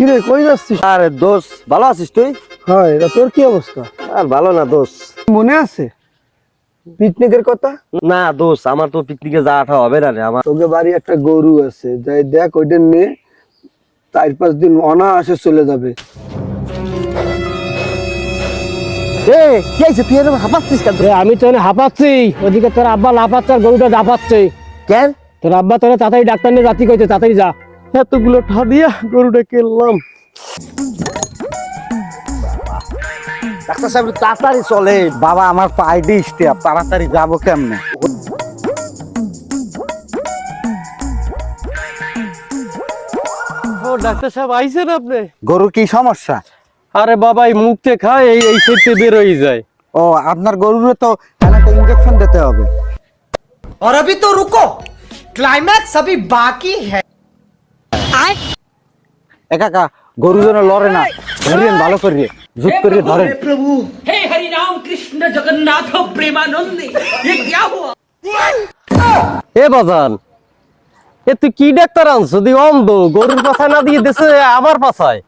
কিরে কই যাচ্ছিস? আরে দোষ, ভালো আছিস তুই? হ্যাঁ, এটা তোর কি অবস্থা? আর ভালো না দোষ। মনে আছে পিকনিকের কথা? না দোষ, আমার তো পিকনিকে যাওয়াটা হবে না রে। আমার তোকে বাড়ি একটা গরু আছে, যাই দেখ ওইটা নিয়ে 4-5 দিন অনায়াসে চলে যাবে। কি হয়েছে, তুই এরকম হাঁপাচ্ছিস কেন? আমি তো হাঁপাচ্ছি, ওদিকে তোর আব্বা লাফাচ্ছে আর গরুটা দাপাচ্ছে। কেন তোর আব্বা তোরা তাড়াতাড়ি ডাক্তার নিয়ে যাতি কইতে, তাড়াতাড়ি যা। এতগুলো ঠা দিয়া গরুটা কিনলাম? ডাক্তার সাহেব তাড়াতাড়ি চলে। বাবা আমার পায়ে দিস, তাড়াতাড়ি যাবো কেমনে? ও ডাক্তার সাহেব আইছেন আপনি? গরুর কি সমস্যা? আরে বাবা এই মুখতে খায়, এই সেটে বের হয়ে যায়। ও আপনার গরুরে তো একটা ইনজেকশন দিতে হবে। और अभी तो रुको, क्लाइमैक्स अभी बाकी है। কাকা গরু যেন লড়ে না, ধরেন ভালো করে জুত করে ধরেন। प्रभु हे हरि राम कृष्ण जगन्नाथ प्रेमानंद, ये क्या हुआ? এ বাজান, এ তুই কি ডাক্তার আনছো? দি অন্ধ, গরুর পাছায় না দিয়ে দেশে আমার পাছায়।